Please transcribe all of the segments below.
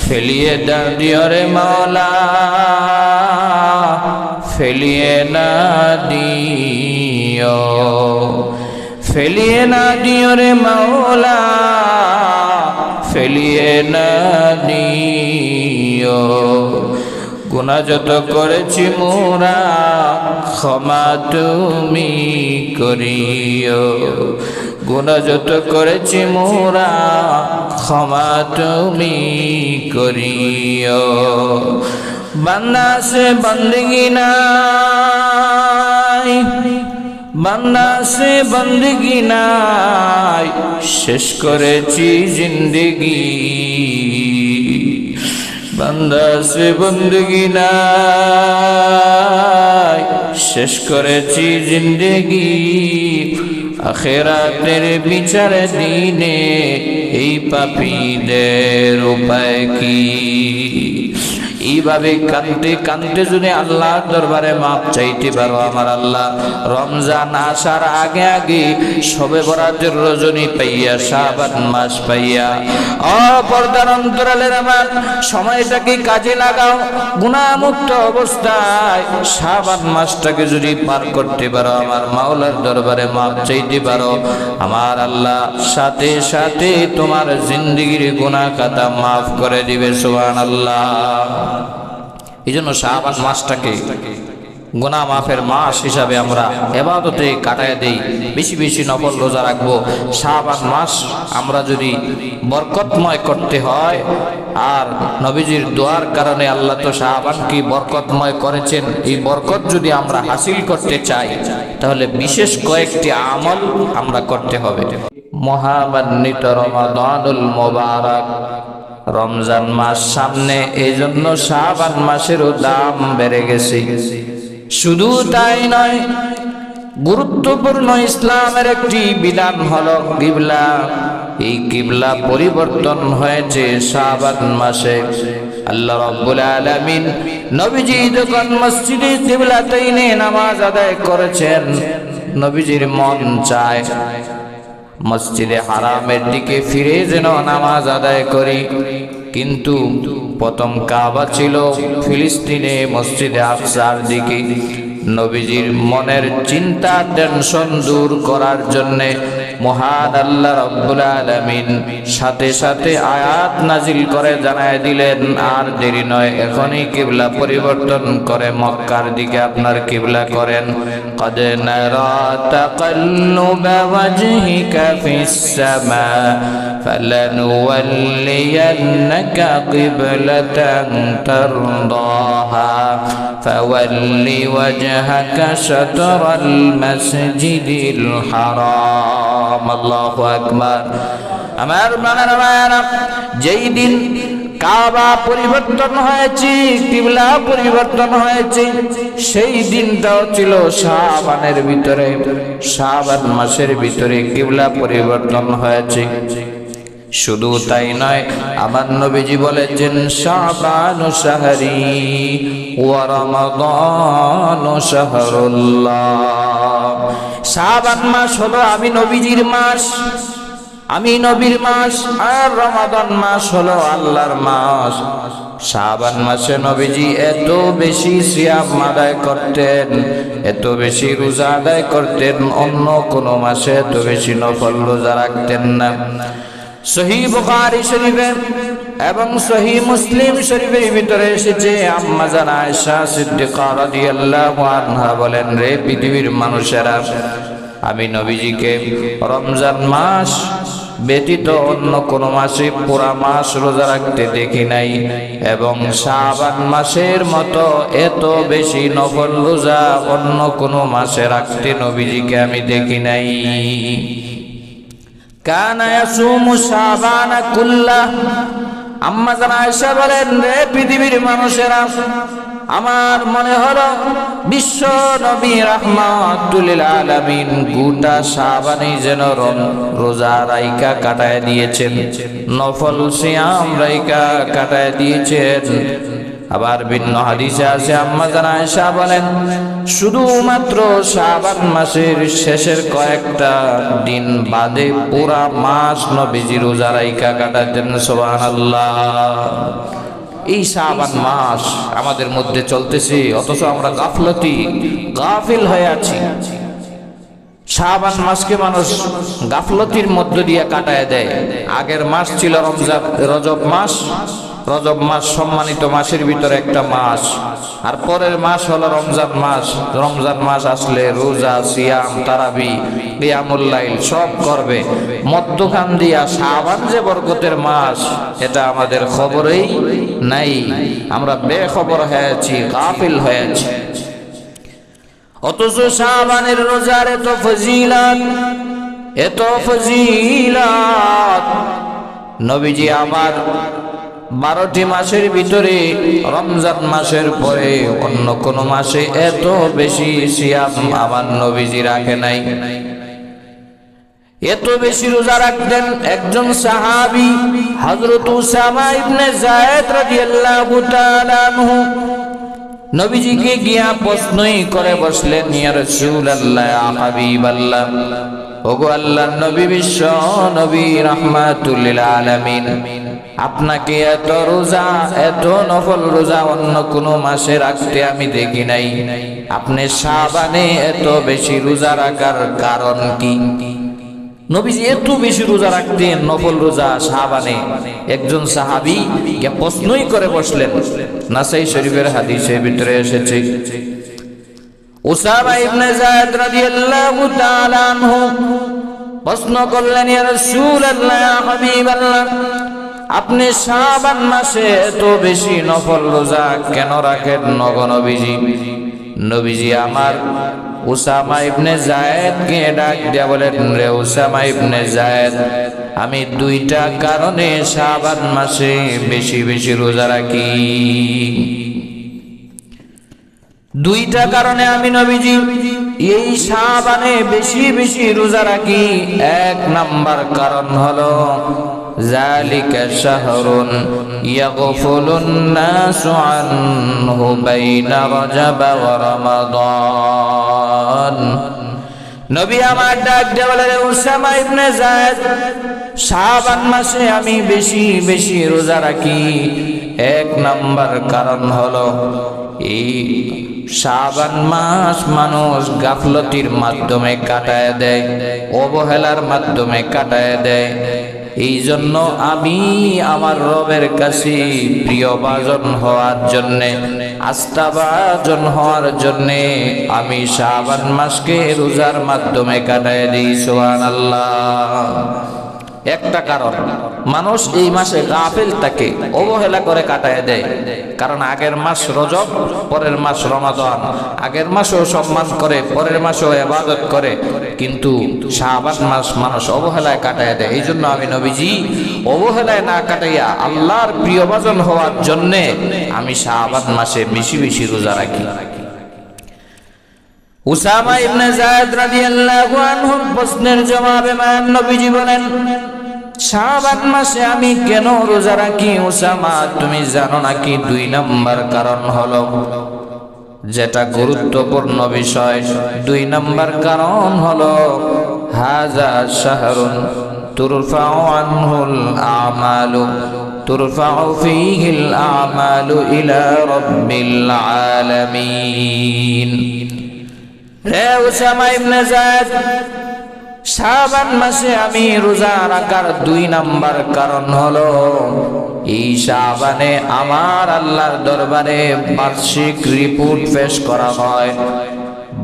ফেলিয়ে না দিও রে মাওলা, ফেলিয়ে না দিও, ফেলিয়ে না দিও রে মাওলা, ফেলিয়ে না দিও। গুনাহ যত করেছি মোরা ক্ষমা তুমি করিও, গুনাহ যত করেছি মোরা ক্ষমা তুমি করিও। বান্দা সে বন্দগি নাই, বান্দা সে বন্দগি নাই, শেষ করেছি জিন্দগি, বান্দা সে বন্দগি নাই, শেষ করেছি জিন্দগি। আখিরাতের বিচার দিনে এই পাপীদের উপায় কি? এইভাবে কাঁদতে কাঁদতে যদি আল্লাহর দরবারে মাপ চাইতে পারো আমার আল্লাহ, রমজান আসার আগে আগে শবে বরাতের রজনী পাইয়া, শাবান মাস পাইয়া, পর্দার অন্তরালের আমার সময়টাকে কাজে লাগাও। গুনাহমুক্ত অবস্থায় শাবান মাসটাকে যদি পার করতে পারো, আমার মাওলার দরবারে মাপ চাইতে পারো, আমার আল্লাহ সাথে সাথে তোমার জিন্দেগির গুনাহ খাতা মাফ করে দিবে। সুবহানাল্লাহ। এই জন্য শাবান মাসটাকে গুনাহ মাফের মাস হিসাবে আমরা ইবাদতে কাটায় দেই, বেশি বেশি নফল রোজা রাখবো। শাবান মাস আমরা যদি বরকতময় করতে হয়, আর নবীজির দোয়ার কারণে আল্লাহ তো শাবানকে বরকতময় করেছেন, এই বরকত যদি আমরা হাসিল করতে চাই তাহলে বিশেষ কয়েকটি আমল আমরা করতে হবে। মহামান্বিত রমাদানুল মুবারক রমজান মাস সামনে, এই জন্য শাবান মাসেরও দাম বেড়ে গেছে। শুধু তাই নয়, গুরুত্বপূর্ণ ইসলামের একটি বিধান হলো কিবলা। এই কিবলা পরিবর্তন হয়েছে শাবান মাসে। আল্লাহ রাব্বুল আলামিন নবীজি যখন মসজিদে কিবলাতাইনে নামাজ আদায় করেছেন, নবীজির মন চায় মসজিদে হারামের দিকে ফিরে যেন নামাজ আদায় করি, কিন্তু প্রথম কাবা ছিল ফিলিস্তিনে মসজিদে আকসার দিকে। নবীজির মনের চিন্তা টেনশন দূর করার জন্য মহান আল্লাহ রাব্বুল আলামিন সাথে সাথে আয়াত নাজিল করে জানায় দিলেন, আর দেরি নয়, এখনই কিবলা পরিবর্তন করে মক্কার দিকে আপনার কিবলা করেন। قد نرى تقلب وجهك في السماء فلنولينك قبلة ترضاها فول وجهك شطر المسجد الحرام الله أكبر। আমার বানারা যেই দিন কাবা পরিবর্তন হয়েছে, কিবলা পরিবর্তন হয়েছে, সেই দিনটাও ছিল শাবানের ভিতরে, শাবান মাসের ভিতরে কিবলা পরিবর্তন হয়েছে। শুধু তাই নয়, আমার নবীজি বলেছেন শাবানু শাহরি ওয়া রমাদানু শাহরুল্লাহ। শাবান মাস হলো আমি নবীজির মাস, আমি নবীর মাস, আর রমাদান মাস হলো আল্লাহর মাস। শাবান মাসে নবীজি এত বেশি সিয়াম আদায় করতেন, এত বেশি রোজা আদায় করতেন, অন্য কোনো মাসে এত বেশি নফল রোজা রাখতেন না। সহিহ বুখারী শরীফে এবং সহিহ মুসলিম শরীফের ভিতরে এসেছে, আম্মা জান আয়েশা সিদ্দিকা রাদিয়াল্লাহু আনহা বলেন, রে পৃথিবীর মানুষেরা, আমি নবীজিকে রমজান মাস ব্যতীত অন্য কোন মাসে পুরা মাস রোজা রাখতে দেখি নাই, এবং শাবান মাসের মতো এত বেশি নফল রোজা অন্য কোন মাসে রাখতে নবীজিকে আমি দেখি নাই। কানা ইয়াসুমু শাবান কুল্লাহ। আম্মা জান আয়েশা বলেন, রে পৃথিবীর মানুষেরা, আমার মনে হলো বিশ্ব নবী রাহমাতুল আলামিন গোটা শাবানই যেন রোজা রাইকা কাটায় দিয়েছেন, নফল সিয়াম রাইকা কাটায় দিয়েছেন। আবার ভিন্ন হাদিসে আছে, আম্মা জান আয়েশা বলেন, শুধুমাত্র শাবান মাসের শেষের কয়েকটা দিন বাদে পুরা মাস নবীজি রোজা রাইকা কাটাতেন। সুবহানাল্লাহ। এই শাবান মাস আমাদের মধ্যে চলতেছে, অথচ আমরা গাফিল হয়ে আছি। শাবান মাসকে মানুষ গাফলতির মধ্য দিয়ে কাটায় দেয়। আগের মাস ছিল রজব মাস। রজব মাস সম্মানিত মাসের ভিতরে একটা মাস, আর পরের মাস হলো রমজান মাস। রমজান মাস আসলে রোজা, সিয়াম, তারাবি, কিয়ামুল লাইল সব করবে। মধ্যখান দিয়া শাবান যে বরকতের মাস, এটা আমাদের খবরেই নাই। আমরা বেখবর হয়েছি, গাফিল হয়েছি। অথচ শাবানের রোজার এত ফজিলত। নবীজি আমার 12টি মাসের ভিতরে রমজান মাসের পরে অন্য কোন মাসে এত বেশি সিয়াম আমার নবীজি রাখে নাই। এত বেশি রোজা রাখতেন একজন সাহাবী হযরত উসামা ইবনে যায়েদ রাদিয়াল্লাহু তাআলা আনহু। নবীজিকে গিয়া প্রশ্নই করে বসলেন, ইয়া রাসূলুল্লাহ, ইয়া হাবিবাল্লাহ, ওগো আল্লাহর নবী, বিশ্ব নবী, রাহমাতুল লিল আলামিন, আপনাকে এত রোজা, এত নফল রোজা অন্য কোন মাসে রাখতে আমি দেখি নাই। আপনি শাবানে এত বেশি রোজা রাখার কারণ কি? নবীজি এত বেশি রোজা রাখতেন, নফল রোজা শাবানে। একজন সাহাবী কে প্রশ্নই করে বসলেন। নাসাই শরীফের হাদিসের ভিতরে এসেছে, উসামা ইবনে যায়েদ রাদিয়াল্লাহু তাআলা আনহু প্রশ্ন করলেন, ইয়া রাসূলুল্লাহ, ইয়া হাবিবাল্লাহ, আপনি শাবান মাসে এত বেশি নফল রোজা কেন রাখেন নগো নবীজি? নবীজি আমার উসামা ইবনে যায়েদকে ডাক দিয়া বলেন, রে উসামা ইবনে যায়েদ, আমি 2টা কারণে শাবান মাসে বেশি বেশি রোজা রাখি। 2টা কারণে আমি নবীজি এই শাবানে বেশি বেশি রোজা রাখি। 1 নাম্বার কারণ হলো, যালিকা শাহরুন ইয়াগফুলুন নাসু আনহু বাইনা রজব ওয়া রমাদান। নবী আমার ডাক দিয়ে বলেন, উসামা ইবনে যায়েদ, শাবান মাসে আমি বেশি বেশি রোজা রাখি। 1 নাম্বার কারণ হলো, এই শাবান মাস মানুষ গাফলতির মাধ্যমে কাটায় দেয়, অবহেলার মাধ্যমে কাটায় দেয়। এই জন্য আমি আমার রবের কাছে প্রিয়ভাজন হওয়ার জন্যে, আস্থাভাজন হওয়ার জন্যে আমি শাবান মাসকে রোজার মাধ্যমে কাটায় দিই। সুবহানাল্লাহ। একটা কারণ, মানুষ এই মাসে গাফিল থাকে, অবহেলা করে কাটায় দেয়। কারণ আগের মাস রজব, পরের মাস রমাদান। আগের মাসও সম্মান করে, পরের মাসও ইবাদত করে, কিন্তু শাবান মাস মানুষ অবহেলায় কাটায় দেয়। এই জন্য আমি নবীজি অবহেলায় না কাটাইয়া আল্লাহর প্রিয়ভাজন হওয়ার জন্যে আমি শাবান মাসে বেশি বেশি রোজা রাখি। উসামা ইবনে যায়েদ রাদিয়াল্লাহু আনহু প্রশ্নের জবাবে মান নবীজি বলেন, শাবান মাসে আমি কেন রোজা রাখি? উসামা, তুমি জানো নাকি 2 নাম্বার কারণ হলো, যেটা গুরুত্বপূর্ণ বিষয়। 2 নাম্বার কারণ হলো, হাযা শাহরুন তুরফাউ আনহুল আমালু, তুরফাউ ফীহিল আমালু ইলা রাব্বিল আলামিন। রে উসামা ইবনে যায়েদ, শাবান মাসে আমি রোজা রাখার 2 নাম্বার কারণ হলো, এই শাবানে আমার আল্লাহর দরবারে বার্ষিক রিপোর্ট পেশ করা হয়।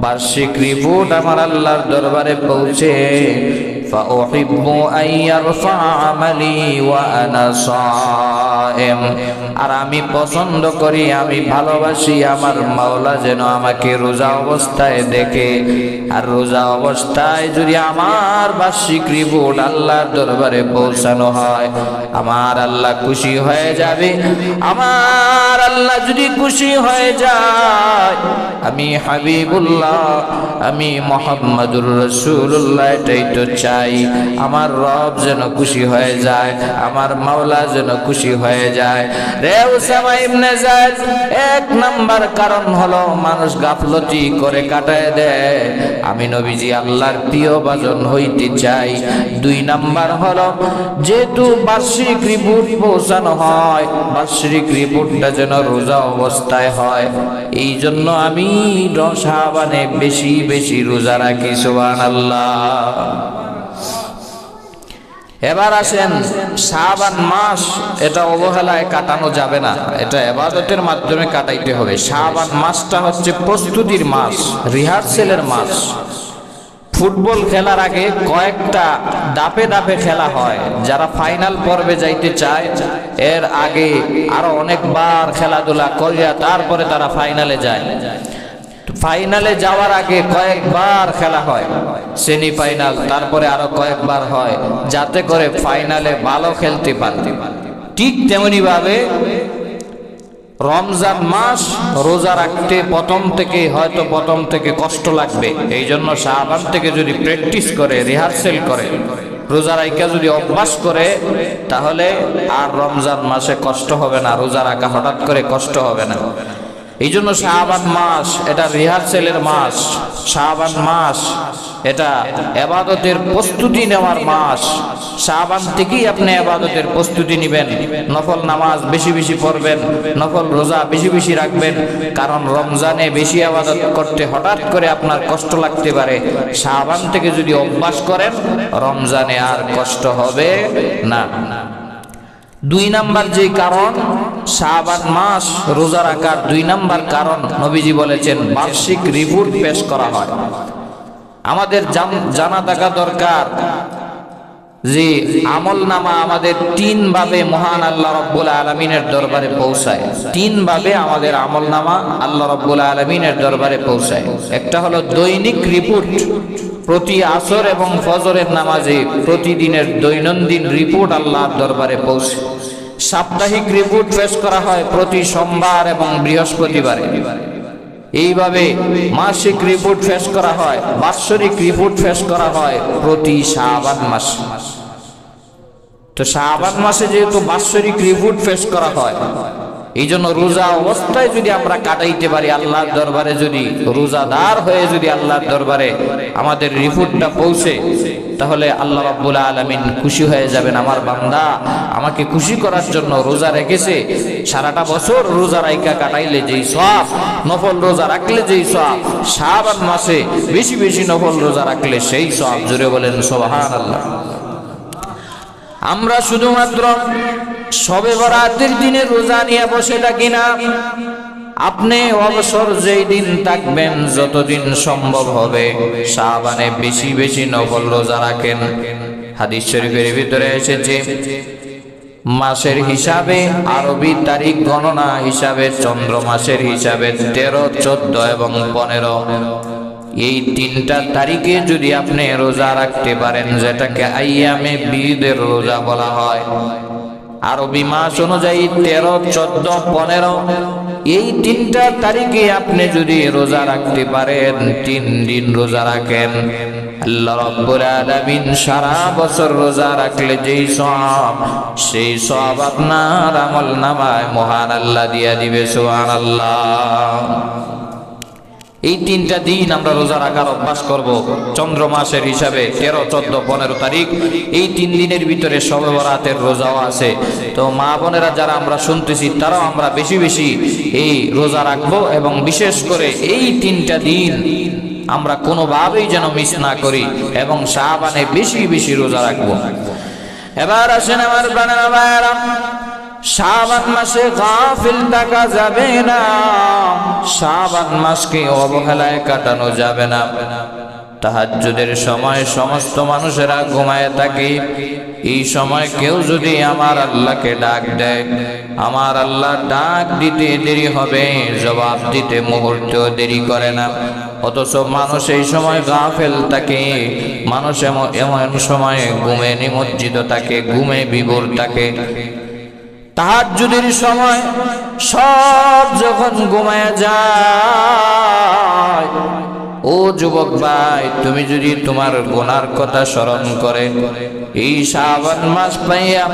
বার্ষিক রিপোর্ট আমার আল্লাহর দরবারে পৌঁছে, ফাউহিব্বু আন ইয়ারফা আমালি ওয়া আনা সায়েম। আর আমি পছন্দ করি, আমি ভালোবাসি আমার মাওলা যেন আমাকে রোজা অবস্থায় দেখে। আর রোজা অবস্থায় যদি আমার বার্ষিক রিপোর্ট আল্লাহর দরবারে পৌঁছানো হয়, আমার আল্লাহ খুশি হয়ে যাবে। আমার আল্লাহ যদি খুশি হয়ে যায়, আমি হাবিবুল্লাহ, আমি মুহাম্মাদুর রাসূলুল্লাহ, এটাই তো চাই। আমার রব যেন খুশি হয়ে যায়, আমার মাওলা যেন খুশি হয়ে যায়। রে উসামা ইবনে যায়েদ, এক নাম্বার কারণ হলো মানুষ গাফলতি করে কাটায় দেয়। আমি নবীজি আল্লাহর প্রিয় ভাজন হইতে চাই। দুই নাম্বার হলো যেহেতু বার্ষিক রিপোর্ট পৌঁছানো হয়, বার্ষিক রিপোর্টটা যেন রোজা অবস্থায় হয়, এই জন্য আমি শাবানে বেশি বেশি রোজা রাখি। সুবহানাল্লাহ। এবার আসেন, শাবান মাস এটা অবহেলায় কাটানো যাবে না, এটা ইবাদতের মাধ্যমে কাটাইতে হবে। শাবান মাসটা হচ্ছে প্রস্তুতির মাস, রিহার্সেলের মাস। ফুটবল খেলার আগে কয়েকটা ধাপে ধাপে খেলা হয়। যারা ফাইনাল পর্বে যাইতে চায় এর আগে আরো অনেকবার খেলাধুলা করিয়া তারপরে তারা ফাইনালে যায়। ফাইনালে যাওয়ার আগে কয়েকবার খেলা হয়, সেমি ফাইনাল, তারপরে আরো কয়েকবার হয়, যাতে করে ফাইনালে ভালো খেলতে পারে। ঠিক তেমনি ভাবে রমজান মাস রোজা রাখতে প্রথম থেকে কষ্ট লাগবে। এই জন্য শাবান থেকে যদি প্র্যাকটিস করে, রিহার্সেল করে, রোজা রাখা যদি অভ্যাস করে, তাহলে আর রমজান মাসে কষ্ট হবে না, রোজা রাখা হঠাৎ করে কষ্ট হবে না। এই জন্য শাবান মাস এটা রিহার্সেলের মাস। শাবান মাস এটা ইবাদতের প্রস্তুতি নেওয়ার মাস। শাবান থেকেই আপনি ইবাদতের প্রস্তুতি নেবেন, নফল নামাজ বেশি বেশি পড়বেন, নফল রোজা বেশি বেশি রাখবেন। কারণ রমজানে বেশি ইবাদত করতে হঠাৎ করে আপনার কষ্ট লাগতে পারে। শাবান থেকে যদি অভ্যাস করেন, রমজানে আর কষ্ট হবে না। দুই নাম্বার যে কারণ শাবান মাস রোজা রাখার, দুই নাম্বার কারণ নবীজি বলেছেন বার্ষিক রিপোর্ট পেশ করা হয়। আমাদের জানা থাকা দরকার যে আমল নামা আমাদের তিন ভাবে মহান আল্লাহ রাব্বুল আলামিনের দরবারে পৌঁছায়। তিন ভাবে আমাদের আমল নামা আল্লাহ রাব্বুল আলামিনের দরবারে পৌঁছায়। একটা হলো দৈনিক রিপোর্ট, প্রতি আসর এবং ফজরের নামাজে প্রতিদিনের দৈনন্দিন রিপোর্ট আল্লাহর দরবারে পৌঁছে। সাপ্তাহিক রিপোর্ট পেশ করা হয় প্রতি সোমবার এবং বৃহস্পতিবারে। এইভাবে মাসিক রিপোর্ট পেশ করা হয়, বাৎসরিক রিপোর্ট পেশ করা হয় প্রতি শাবান মাসে। তো শাবান মাসে যেহেতু বাৎসরিক রিপোর্ট পেশ করা হয়, এই জন্য রোজা অবস্থায় যদি আমরা কাটাইতে পারি, আল্লাহর দরবারে যদি রোজাদার হয়ে যদি আল্লাহর দরবারে আমাদের রিপোর্টটা পৌঁছে, তাহলে আল্লাহ রাব্বুল আলামিন খুশি হয়ে যাবেন। আমার বান্দা আমাকে খুশি করার জন্য রোজা রেখেছে। সারাটা বছর রোজা রাইকা কাটাইলে যেই সওয়াব, নফল রোজা রাখলে যেই সওয়াব, শাবান মাসে বেশি বেশি নফল রোজা রাখলে সেই সওয়াব। জোরে বলেন সুবহানাল্লাহ। আমরা শুধুমাত্র শবে বরাতের দিনে রোজা নিয়ে বসে থাকি না। আপনি অবসর যেই দিন থাকবেন, যতদিন সম্ভব হবে শাবানে বেশি বেশি নফল রোজা রাখেন। হাদিস শরীফের ভিতরে এসেছে মাসের হিসাবে, আরবি তারিখ গণনা হিসাবে, চন্দ্র মাসের হিসাবে 13, 14 এবং 15, এই তিনটা তারিখে যদি আপনি রোজা রাখতে পারেন, যেটাকে আইয়ামে বীদের রোজা বলা হয়। আরবি মাস অনুযায়ী 13, 14, 15 এই তিনটা তারিখে আপনি যদি রোজা রাখতে পারেন, 3 দিন রোজা রাখেন, আল্লাহ রাব্বুল আলামিন সারা বছর রোজা রাখলে যেই সওয়াব, সেই সওয়াব আপনার আমল নামায় মহান আল্লাহ দিয়া দিবে। সুবহানাল্লাহ। এই তিনটা দিন আমরা রোজা রাখার অভ্যাস করব। চন্দ্র মাসের হিসাবে 13, 14, 15 তারিখ, এই 3 দিনের ভিতরে শবে বরাতের রোজাও আছে। তো মা বোনেরা যারা আমরা শুনতেছি, তারাও আমরা বেশি বেশি এই রোজা রাখবো, এবং বিশেষ করে এই 3টা দিন আমরা কোনোভাবেই যেন মিস না করি, এবং শাবানে বেশি বেশি রোজা রাখবো। এবার আসেন আমার প্রাণের ভাইয়েরা, শাবান মাসে গাফিল থাকা যাবে না, শাবান মাসকে অবহেলায় কাটানো যাবে না। তাহাজ্জুদের সময় সমস্ত মানুষেরা ঘুমায় থাকে। এই সময় কেউ যদি আমার আল্লাহকে ডাক দেয়, আমার আল্লাহ ডাক দিতে দেরি হবে, জবাব দিতে মুহূর্তেও দেরি করে না। অথচ মানুষ এই সময় গাফেল থাকে, মানুষ এমন সময় ঘুমে নিমজ্জিত থাকে, ঘুমে বিভোর থাকে। তাহাজ্জুদের সময় সব যখন ঘুমায় যায়, ও যুবক ভাই, তুমি যদি তোমার গুনার কথা স্মরণ করে এই শাবান মাস পাইয়া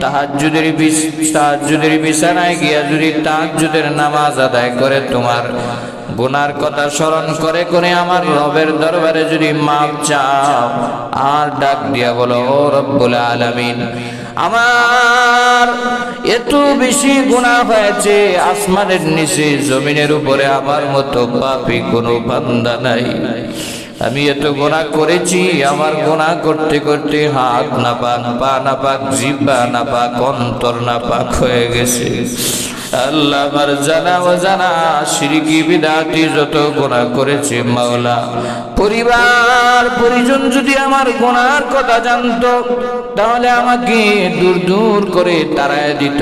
তাহাজ্জুদের বিছানায় গিয়া যদি তাহাজ্জুদের নামাজ আদায় করে তোমার গুনার কথা স্মরণ করে করে আমার রবের দরবারে যদি মাপ চাও আর ডাক দিয়া বলো, ও রব্বুল আলামিন, আমার এত বেশি গুনাহ হয়েছে, আসমানের নিচে জমিনের উপরে আমার মতো পাপী কোনো বান্দা নাই। আমি এত গুনাহ করেছি, আমার গুনাহ করতে করতে হাত নাপাক, পা নাপাক, জিহ্বা নাপাক, অন্তর নাপাক হয়ে গেছে। আল্লাহ, আমার জানা অজানা শিরকি বিদআতি যত গুনাহ করেছে মাওলা, পরিবার পরিজন যদি আমার গুনার কথা জানতো তাহলে আমাকে দূর দূর করে তাড়ায় দিত।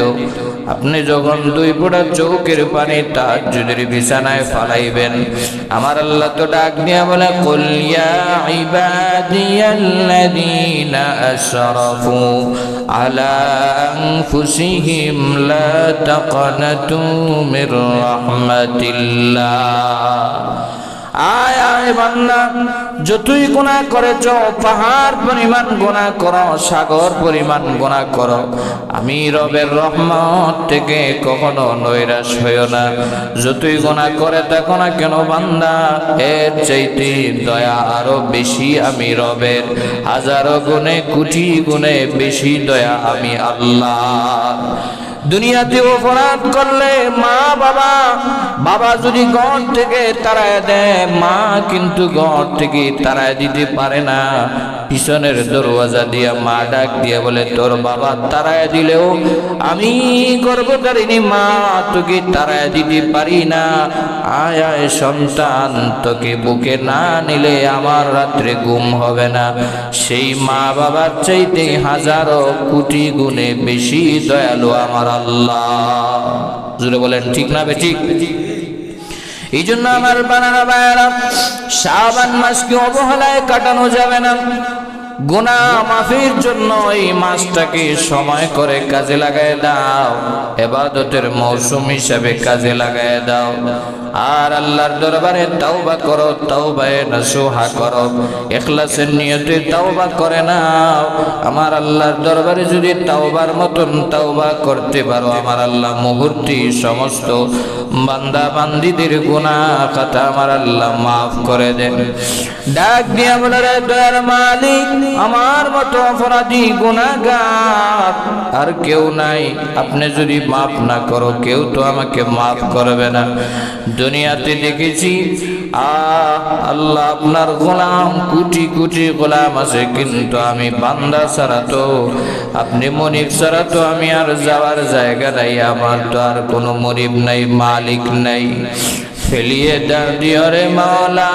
আপনি যখন 2 ফোঁটা চোখের পানি তাহাজ্জুদের বিছানায় ফালাইবেন, আমার আল্লাহ তো ডাক দিয়া বলে, কুল ইয়া ইবাদিয়াল্লাযীনা আসরাফু আলা আনফুসিহিম লা তাকনাতু মির রাহমাতিল্লাহ। আয় আয় বান্দা, যতই গুনাহ করেছ, পাহাড় পরিমাণ গুনাহ করো, সাগর পরিমাণ গুনাহ করো, আমি রবের রহমত থেকে কখনো নৈরাশ হইও না। যতই গুনাহ করে থাকো না কেন বান্দা, এর চাইতে দয়া আরো বেশি আমি রবের, হাজারো গুণে কোটি গুণে বেশি দয়া আমি আল্লাহ। দুনিয়াতে অপরাধ করলে বাবা যদি ঘর থেকে তাড়ায় দেয়, মা কিন্তু ঘর থেকে তাড়ায় দিতে পারে না। পিছনের দরওয়াজা দিয়া মা ডাক দিয়ে বলে, তোর বাবা তাড়ায় দিলেও আমি গর্ভধারিণী মা তোকে তাড়ায় দিতে পারি না। আয় আয় সন্তান, তোকে বুকে না নিলে আমার রাত্রে ঘুম হবে না। সেই মা বাবার চাইতে হাজারো কোটি গুণে বেশি দয়ালু আমার আল্লাহ। জুড়ে বলেন ঠিক না বেঠিক? এই জন্য আমার বানানা ভাইয়েরা, শাবান মাসকে অবহেলায় কাটানো যাবে না। গুনাহ মাফির জন্য এই মাসটাকে সময় করে কাজে লাগায় দাও, ইবাদতের মৌসুম হিসাবে কাজে লাগায় দাও। আর আল্লাহর দরবারে তাওবা করো, তাওবায়ে নসুহা করো, ইখলাসের নিয়তে তাওবা করে নাও। আমার আল্লাহর দরবারে যদি তাওবার মতন তাওবা করতে পারো, আমার আল্লাহ মুহূর্তে সমস্ত বান্দা বান্দীদের গুনাহ খাতা আমার আল্লাহ মাফ করে দেন। ডাক দিয়া বলে, রে দয়ার মালিক, আমার মতো অপরাধী গুনাহগার আর কেউ নাই। আপনি যদি মাফ না করো, কেউ তো আমাকে মাফ করবে না। দুনিয়াতে দেখেছি আল্লাহ আপনার গোলাম, কোটি কোটি গোলাম আছে, কিন্তু আমি বান্দা ছাড়া তো, আপনি মনিব ছাড়া তো আমি আর যাওয়ার জায়গা নাই। আমার তো আর কোনো মনিব নাই, মালিক নাই। ফেলিয়ে দিও রে মাওলা,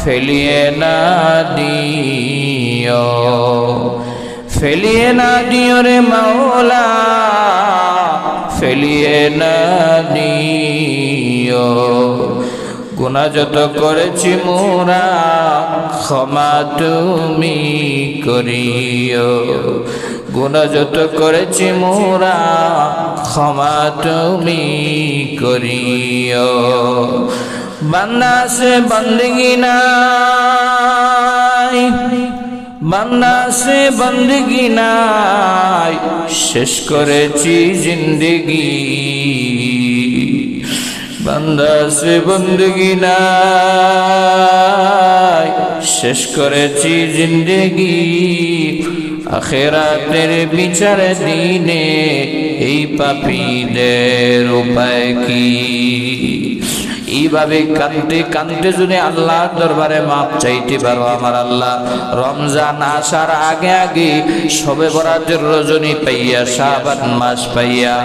ফেলিয়ে না দিও, ফেলিয়ে না দিও রে মাওলা, ফেলিয়ে না দিও। গুনাহ যত করেছি মোরা, ক্ষমা তুমি করিও। গুনাহ যত করেছি মোরা, ক্ষমা তুমি করিও। বান্দা সে বন্দগি নাই, বান্দা সে বন্দগি নাই, শেষ করেছি জিন্দগি। বান্দা সে বন্দগি নাই, শেষ করেছি জিন্দগি। আখিরাতের বিচার দিনে এই পাপীদের উপায় কি? এইভাবে কাঁদতে কাঁদতে যদি আল্লাহর দরবারে মাপ চাইতে পারো, আমার আল্লাহ রমজান আসার আগে আগে শবে বরাতের রজনী পাইয়া, শাবান মাস পাইয়া,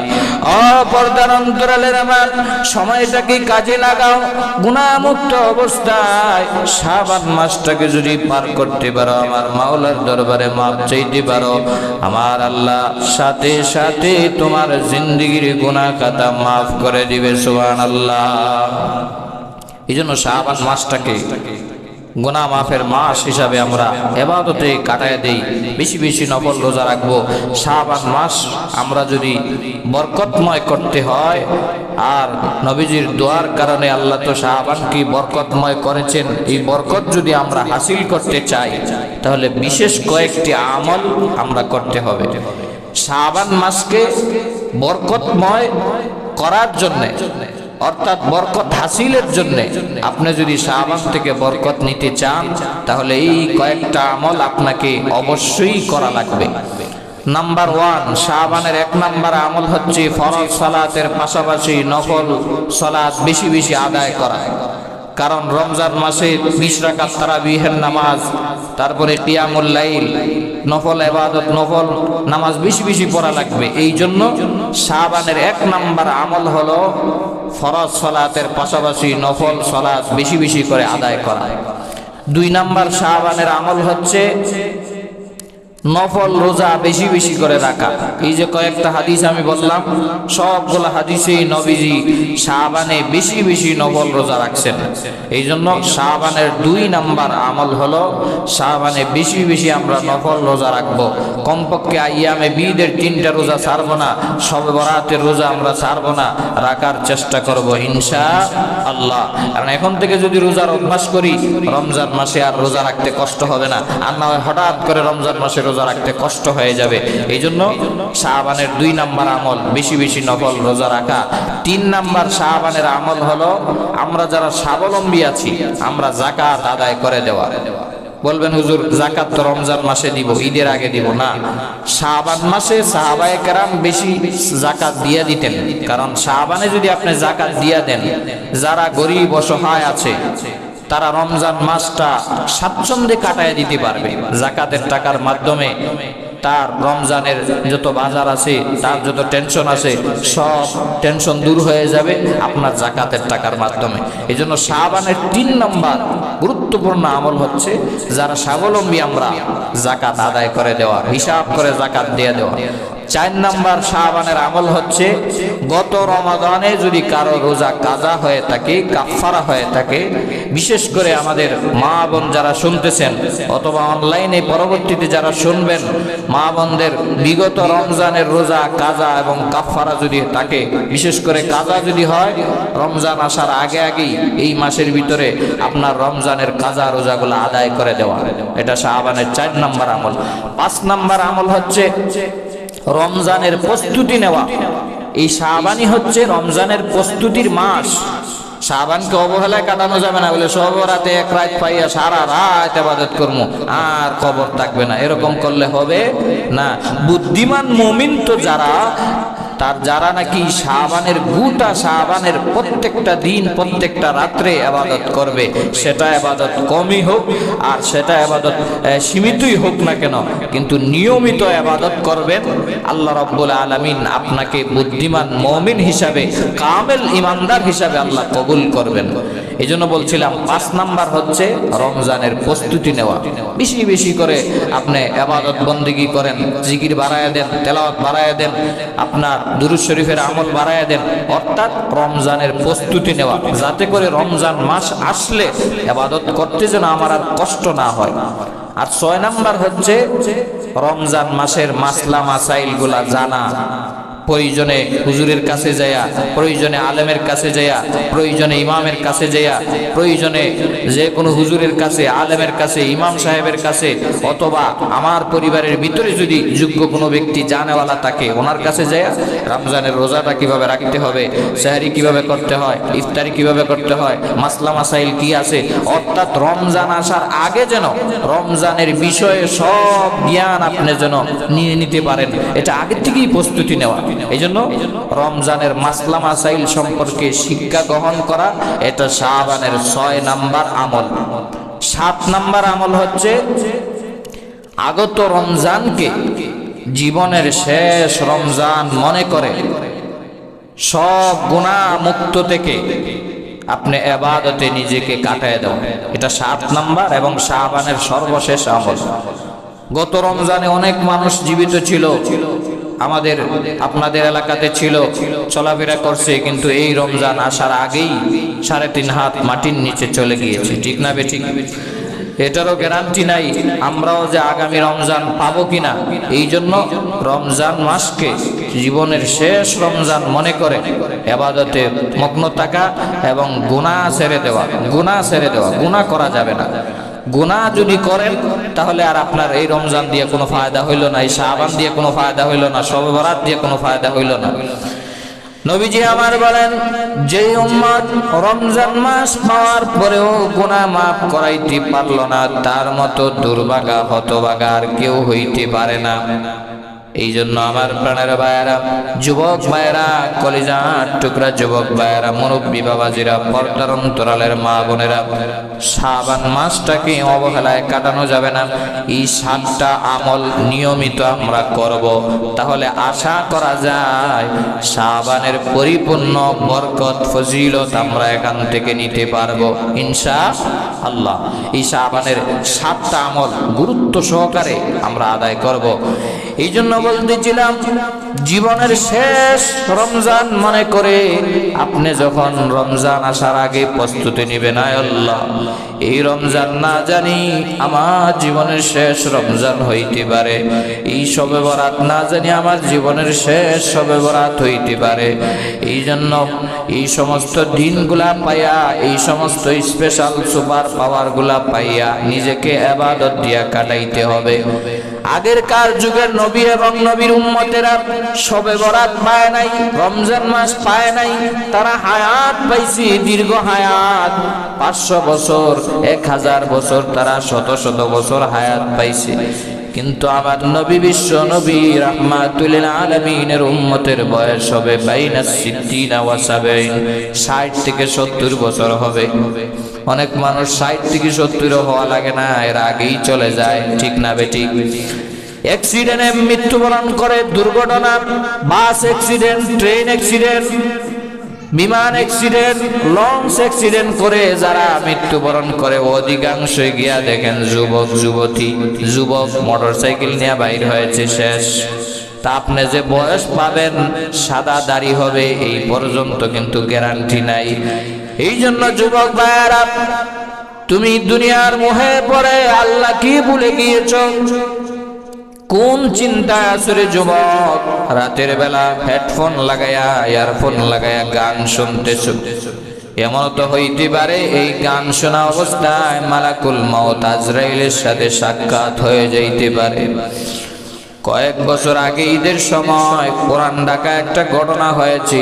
পর্দার অন্তরালের আমার সময়টাকে কাজে লাগাও। গুনাহমুক্ত অবস্থায় শাবান মাসটাকে যদি পার করতে পারো, আমার মাওলার দরবারে মাপ চাইতে পারো, আমার আল্লাহ সাথে সাথে তোমার জিন্দেগির গুনাহ খাতা মাফ করে দিবে। সুবহানাল্লাহ। এই জন্য শাবান মাসটাকে গুনাহ মাফের মাস হিসাবে আমরা ইবাদতে কাটায় দেই, বেশি বেশি নফল রোজা রাখবো। শাবান মাস আমরা যদি বরকতময় করতে হয়, আর নবীজির দোয়ার কারণে আল্লাহ তো শাবানকে বরকতময় করেছেন, এই বরকত যদি আমরা হাসিল করতে চাই তাহলে বিশেষ কয়েকটি আমল আমরা করতে হবে। শাবান মাসকে বরকতময় করার জন্য, অর্থাৎ বরকত হাসিলের জন্য আপনি যদি শাবান থেকে বরকত নিতে চান তাহলে এই কয়েকটা আমল আপনাকে অবশ্যই করা লাগবে। নাম্বার 1, শাবানের 1 নাম্বার আমল হচ্ছে ফরজ সালাতের পাশাপাশি নফল সালাত বেশি বেশি আদায় করা। কারণ রমজান মাসে 20 রাকাত তারাবিহের নামাজ, তারপরে কিয়ামুল লাইল, নফল ইবাদত, নফল নামাজ বেশি বেশি পড়া লাগবে। এই জন্য শাবানের 1 নাম্বার আমল হলো ফরজ সালাতের পাশাপাশি নফল সালাত বেশি বেশি করে আদায় করা। 2 নাম্বার শাবানের আমল হচ্ছে নফল রোজা বেশি বেশি করে রাখা। এই যে কয়েকটা হাদিস আমি বললাম, সবগুলো হাদিসেই নবীজি শাবানে বেশি বেশি নফল রোজা রাখছেন। এই জন্য শাবানের 2 নাম্বার আমল হলো শাবানে বেশি বেশি আমরা নফল রোজা রাখবো। কমপক্ষে আইয়ামে বিদের 3টা রোজা ছাড়বো না, শবে বরাতের রোজা আমরা ছাড়বো না, রাখার চেষ্টা করব ইনশাআল্লাহ। কারণ এখন থেকে যদি রোজার অভ্যাস করি রমজান মাসে আর রোজা রাখতে কষ্ট হবে না, আর না হয় হঠাৎ করে রমজান মাসে রোজা রাখতে কষ্ট হয়ে যাবে। এই জন্য শাবানের 2 নাম্বার আমল বেশি বেশি নফল রোজা রাখা। 3 নাম্বার শাবানের আমল হলো আমরা যারা স্বাবলম্বী আছি আমরা যাকাত আদায় করে দেওয়া। বলবেন হুজুর যাকাত তো রমজান মাসে দিব, ঈদের আগে দিব না। শাবান মাসে সাহাবায়ে কেরাম বেশি যাকাত দিয়ে দিতেন, কারণ শাবানে যদি আপনি যাকাত দিয়ে দেন, যারা গরিব অসহায় আছে তারা রমজান মাসটা স্বাচ্ছন্দ্যে কাটায় দিতে পারবে। যাকাতের টাকার মাধ্যমে তার রমজানের যত বাজার আছে, তার যত টেনশন আছে, সব টেনশন দূর হয়ে যাবে আপনার যাকাতের টাকার মাধ্যমে। এই জন্য শাবানের 3 নম্বর গুরুত্বপূর্ণ আমল হচ্ছে যারা স্বাবলম্বী আমরা যাকাত আদায় করে দেওয়া, হিসাব করে যাকাত দিয়ে দেওয়া। 4 নাম্বার শাবানের আমল হচ্ছে গত রমাদানে যদি কারো রোজা কাজা হয়ে থাকে, কাফারা হয়ে থাকে, বিশেষ করে আমাদের মা বোন যারা শুনতেছেন অথবা অনলাইনে পরবর্তীতে যারা শুনবেন, মা বোনদের বিগত রমজানের রোজা কাজা এবং কাফারা যদি থাকে, বিশেষ করে কাজা যদি হয় রমজান আসার আগে আগেই এই মাসের ভিতরে আপনার রমজানের কাজা রোজাগুলো আদায় করে দেওয়া, এটা শাবানের 4 নাম্বার আমল। 5 নাম্বার আমল হচ্ছে রমজানের প্রস্তুতি নেওয়া। এই শাবানই হচ্ছে রমজানের প্রস্তুতির মাস। শাবানকে অবহেলায় কাটানো যাবে না, বলে সব রাতে 1 রাত পাইয়া সারা রাত ইবাদত করব আর কবর থাকবে না, এরকম করলে হবে না। বুদ্ধিমান মুমিন তো যারা নাকি শাবানের গোটা শাবানের প্রত্যেকটা দিন প্রত্যেকটা রাত্রে ইবাদত করবে, সেটা ইবাদত কমই হোক আর সেটা ইবাদত সীমিতই হোক না কেন, কিন্তু নিয়মিত ইবাদত করবেন, আল্লাহ রাব্বুল আলামিন আপনাকে বুদ্ধিমান মুমিন হিসাবে, কামেল ইমানদার হিসাবে আল্লাহ কবুল করবেন। এই জন্য বলছিলাম 5 নাম্বার হচ্ছে রমজানের প্রস্তুতি নেওয়া। বেশি বেশি করে আপনি ইবাদত বন্দেগী করেন, জিকির বাড়ায়া দেন, তেলাওয়াত বাড়ায়া দেন, আপনার দুরূদ শরীফের আমল বাড়ায়া দেন, অর্থাৎ রমজানের প্রস্তুতি নেওয়া, যাতে করে রমজান মাস আসলে ইবাদত করতে যেন আমার আর কষ্ট না হয়। আর 6 নাম্বার হচ্ছে রমজান মাসের মাসলা মাসাইল গুলা জানা, প্রয়োজনে হুজুরের কাছে যায়া, প্রয়োজনে আলেমের কাছে যায়া, প্রয়োজনে ইমামের কাছে যায়া, প্রয়োজনে যে কোনো হুজুরের কাছে, আলেমের কাছে, ইমাম সাহেবের কাছে, অথবা আমার পরিবারের ভিতরে যদি যোগ্য কোনো ব্যক্তি জানেওয়ালা থাকে ওনার কাছে যায়া রমজানের রোজাটা কিভাবে রাখতে হবে, সেহরি কিভাবে করতে হয়, ইফতারি কিভাবে করতে হয়, মাসলা মাসাইল কি আছে, অর্থাৎ রমজান আসার আগে যেন রমজানের বিষয়ে সব জ্ঞান আপনি যেন নিয়ে নিতে পারেন, এটা আগের থেকেই প্রস্তুতি নেওয়া। এই জন্য রমজানের মাসলা মাসাইল সম্পর্কে শিক্ষা গ্রহণ করা, এটা শাবানের 6 নাম্বার আমল। 7 নাম্বার আমল হচ্ছে আগত রমজানকে জীবনের শেষ রমজান মনে করে সব গুনাহ মুক্ত থেকে আপনি ইবাদতে নিজেকে কাটায় দাও, এটা 7 নাম্বার এবং শাবানের সর্বশেষ আমল। গত রমজানে অনেক মানুষ জীবিত ছিল, আমাদের আপনাদের এলাকাতে ছিল, চলাফেরা করছে, কিন্তু এই রমজান আসার আগেই 3.5 হাত মাটির নিচে চলে গিয়েছে, ঠিক না বেঠিক? এটারও গ্যারান্টি নাই আমরাও যে আগামী রমজান পাবো কিনা। এই জন্য রমজান মাসকে জীবনের শেষ রমজান মনে করে ইবাদতে মগ্ন থাকা এবং গুনাহ ছেড়ে দেওয়া। গুনাহ করা যাবে না। গুনাহ যদি করেন তাহলে আর আপনার এই রমজান দিয়ে কোনো ফায়দা হইল না, এই শাবান দিয়ে কোনো ফায়দা হইল না, শবে বরাত দিয়ে কোনো ফায়দা হইল না। নবীজি আমার বলেন, যে উম্মত রমজান মাস পাওয়ার পরেও গুনাহ মাফ করাইতে পারল না, তার মতো দুর্ভাগা হতভাগা আর কেউ হইতে পারে না। এই জন্য আমার প্রাণের ভাইয়েরা, যুবক ভাইয়েরা, কলিজার টুকরা যুবক ভাইয়েরা, মুরব্বী বাবাজিরা, পর্দার অন্তরালের মা বোনেরা, শাবান মাসটাকে অবহেলায় কাটানো যাবে না। এই 7টা আমল নিয়মিত আমরা করব, তাহলে আশা করা যায় শাবানের পরিপূর্ণ বরকত ফজিলত আমরা এখান থেকে নিতে পারবো ইনশাআল্লাহ। এই শাবানের 7টা আমল গুরুত্ব সহকারে আমরা আদায় করব। এই জন্য বলতেছিলাম, জীবনের শেষ রমজান মনে করে আপনি যখন রমজান আসার আগে প্রস্তুতি নেবেন, আয় আল্লাহ এই রমজান না জানি আমার জীবনের শেষ রমজান হইতে পারে, এই শবে বরাত না জানি আমার জীবনের শেষ শবে বরাত হইতে পারে। এই জন্য এই সমস্ত দিনগুলা পাইয়া, এই সমস্ত স্পেশাল সুপার পাওয়ার গুলা পাইয়া নিজেকে ইবাদত দিয়া কাটাইতে হবে। আগেরকার যুগের নবী এবং নবীর উম্মতেরা শবে বরাত পায় নাই, রমজান মাস পায় নাই, তারা হায়াত পাইছে, দীর্ঘ হায়াত, 500 বছর, 1000 বছর, তারা শত শত বছর হায়াত পাইছে। কিন্তু আমার নবী, বিশ্ব নবী রাহমাতুল লিল আলামিনের উম্মতের বয়স হবে বাইনা 60 ওয়া 70, 60 থেকে 70 বছর হবে। অনেক মানুষ 60 থেকে 70 হওয়া লাগে না, এর আগেই চলে যায়, ঠিক না বেঠিক? অ্যাক্সিডেন্টে মৃত্যুবরণ করে, দুর্ঘটনা, বাস অ্যাক্সিডেন্ট, ট্রেন অ্যাক্সিডেন্ট, বিমান অ্যাক্সিডেন্ট, লঞ্চ অ্যাক্সিডেন্ট করে যারা মৃত্যুবরণ করে অধিকাংশই গিয়া দেখেন যুবক যুবতী, যুবক মোটরসাইকেল নিয়ে বাইর হয়েছে, শেষ। তা আপনি যে বয়স পাবেন, সাদা দাড়ি হবে, এই পর্যন্ত কিন্তু গ্যারান্টি নাই। এই জন্য যুবক ভাইয়েরা, তুমি দুনিয়ার মোহে পড়ে আল্লাহ কি ভুলে গিয়েছো? কোন চিন্তায় আসরে যুবক? রাতের বেলা হেডফোন লাগায়া, ইয়ারফোন লাগায়া গান শুনতেছ। এমন তো হইতে পারে এই গান শোনা অবস্থায় মালাকুল মউত আজরাইলের সাথে সাক্ষাৎ হয়ে যাইতে পারে। কয়েক বছর আগে ঈদের সময় পুরান ঢাকা একটা ঘটনা হয়েছে।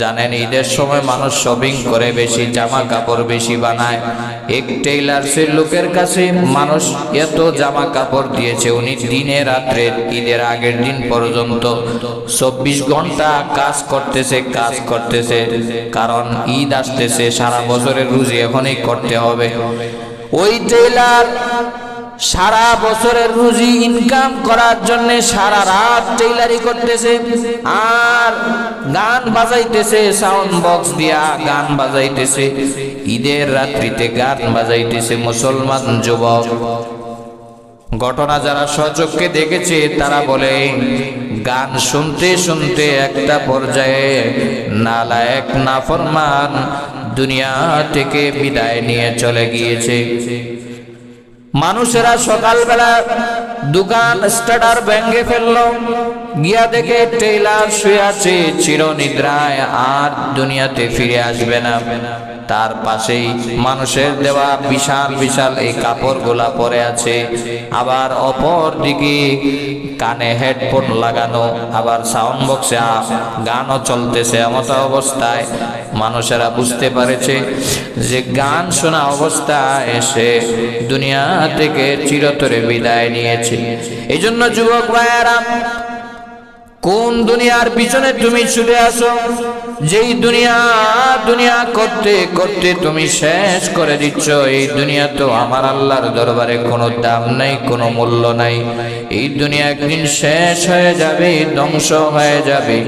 জানেন, ঈদের সময় মানুষ শপিং করে বেশি, জামা কাপড় বেশি বানায়। এক টেইলার্সের লোকের কাছে মানুষ এত জামা কাপড় দিয়েছে, উনি দিনে রাত্রে ঈদের আগের দিন পর্যন্ত 24 ঘন্টা কাজ করতেছে, কারণ ঈদ আসতেছে, সারা বছরের রুজি এখনই করতে হবে। ওই টেইলার সারা বছরের রুজি ইনকাম করার জন্য সারা রাত টেইলারি করতেছে আর গান বাজাইতেছে, সাউন্ড বক্স দিয়া গান বাজাইতেছে, ঈদের রাত্রিতে গান বাজাইতেছে। মুসলমান যুবক, ঘটনা যারা সচক্ষে দেখেছে তারা বলে, গান শুনতে শুনতে একটা পর্যায়ে নালায়েক নাফরমান দুনিয়া থেকে বিদায় নিয়ে চলে গিয়েছে। মানুষেরা সকালবেলা দোকান স্টার্টার ভেঙে ফেললো, গিয়া দেখে টেইলার শুয়ে আছে চিরনিদ্রায়, আর দুনিয়াতে ফিরে আসবে না। তার পাশেই মানুষের দেওয়া বিশাল বিশাল এই কাপড়গুলা পরে আছে, আবার অপর দিকে কানে হেডফোন লাগানো, আবার সাউন্ড বক্সে গানও চলতেছে। এমত অবস্থায় মানুষেরা বুঝতে পারেছে যে গান শোনা অবস্থায় এসে দুনিয়া থেকে চিরতরে বিদায় নিয়েছে। এই জন্য যুবক ভাইয়েরা, কোন দুনিয়ার পিছনে তুমি ছুটে আসো? যেই দুনিয়া করতে করতে তুমি শেষ করে দিচ্ছ। এই দুনিয়া তো আমার আল্লাহর দরবারে কোনো দাম নাই, কোনো মূল্য নাই। এই দুনিয়া একদিন শেষ হয়ে যাবে, ধ্বংস হয়ে যাবে।